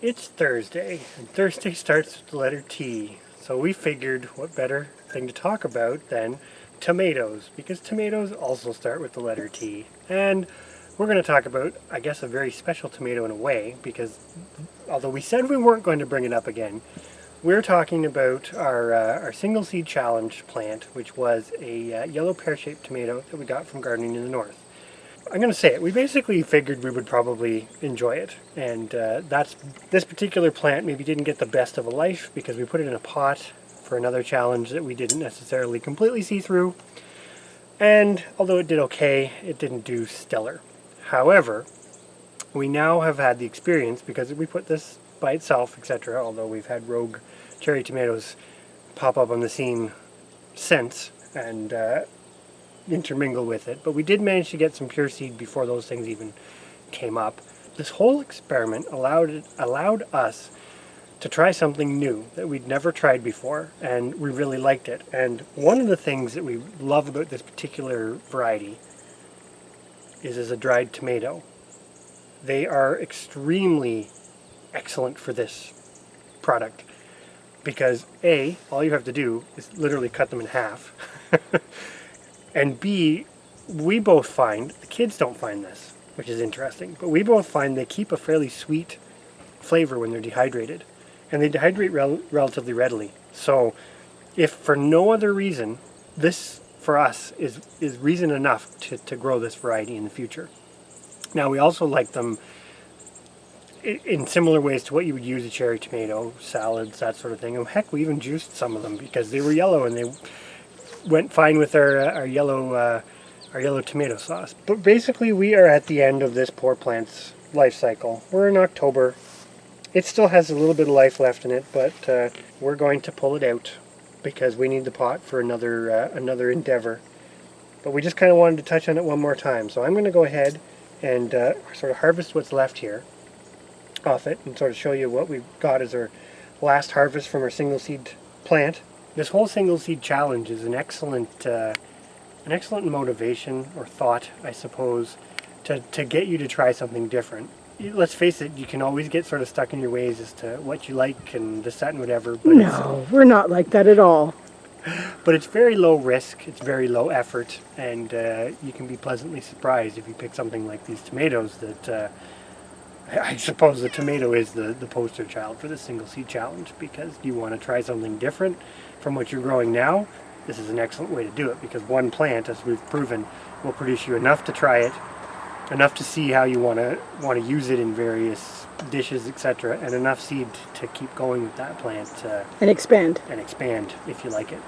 It's Thursday, and Thursday starts with the letter T. So we figured what better thing to talk about than tomatoes, because tomatoes also start with the letter T. And we're going to talk about, I guess, a very special tomato in a way, because although we said we weren't going to bring it up again, we're talking about our single seed challenge plant, which was a yellow pear-shaped tomato that we got from gardening in the north. I'm going to say it. We basically figured we would probably enjoy it, and this particular plant maybe didn't get the best of a life because we put it in a pot for another challenge that we didn't necessarily completely see through, and although it did okay, it didn't do stellar. However, we now have had the experience because we put this by itself, etc., although we've had rogue cherry tomatoes pop up on the scene since, and intermingle with it, but we did manage to get some pure seed before those things even came up. This whole experiment allowed us to try something new that we'd never tried before, and we really liked it. And one of the things that we love about this particular variety is as a dried tomato. They are extremely excellent for this product because A, all you have to do is literally cut them in half. And B, we both find, the kids don't find this, which is interesting, but we both find they keep a fairly sweet flavor when they're dehydrated. And they dehydrate relatively readily. So if for no other reason, this for us is reason enough to grow this variety in the future. Now we also like them in similar ways to what you would use a cherry tomato, salads, that sort of thing. And heck, we even juiced some of them because they were yellow and they went fine with our yellow tomato sauce. But basically we are at the end of this poor plant's life cycle. We're in October. It still has a little bit of life left in it, but we're going to pull it out because we need the pot for another endeavor. But we just kind of wanted to touch on it one more time. So I'm going to go ahead and sort of harvest what's left here off it and sort of show you what we've got as our last harvest from our single seed plant. This whole single seed challenge is an excellent motivation or thought, I suppose, to get you to try something different. Let's face it, you can always get sort of stuck in your ways as to what you like and this, that, and whatever. But no, we're not like that at all. But it's very low risk, it's very low effort, and you can be pleasantly surprised if you pick something like these tomatoes that I suppose the tomato is the poster child for the single seed challenge because you want to try something different from what you're growing now. This is an excellent way to do it because one plant, as we've proven, will produce you enough to try it, enough to see how you want to use it in various dishes, etc., and enough seed to keep going with that plant and expand if you like it.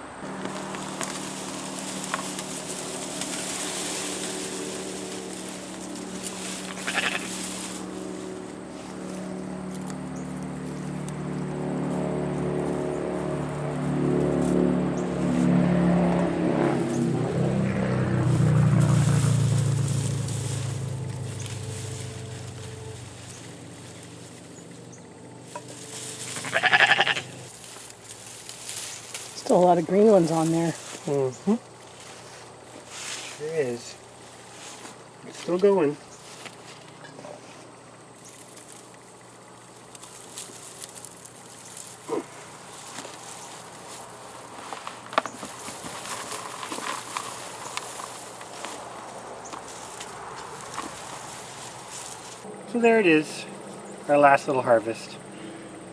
Still a lot of green ones on there. Mm-hmm. Sure is. It's still going. So there it is, our last little harvest.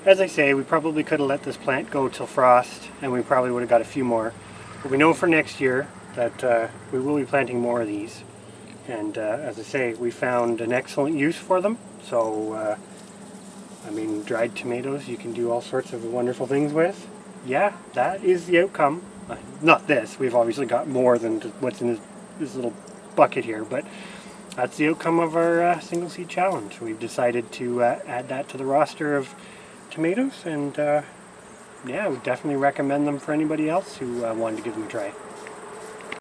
As I say, we probably could have let this plant go till frost and we probably would have got a few more. But we know for next year that we will be planting more of these. And as I say, we found an excellent use for them. So, I mean, dried tomatoes you can do all sorts of wonderful things with. Yeah, that is the outcome. Not this, we've obviously got more than what's in this little bucket here, but that's the outcome of our single seed challenge. We've decided to add that to the roster of tomatoes, and yeah, we definitely recommend them for anybody else who wanted to give them a try.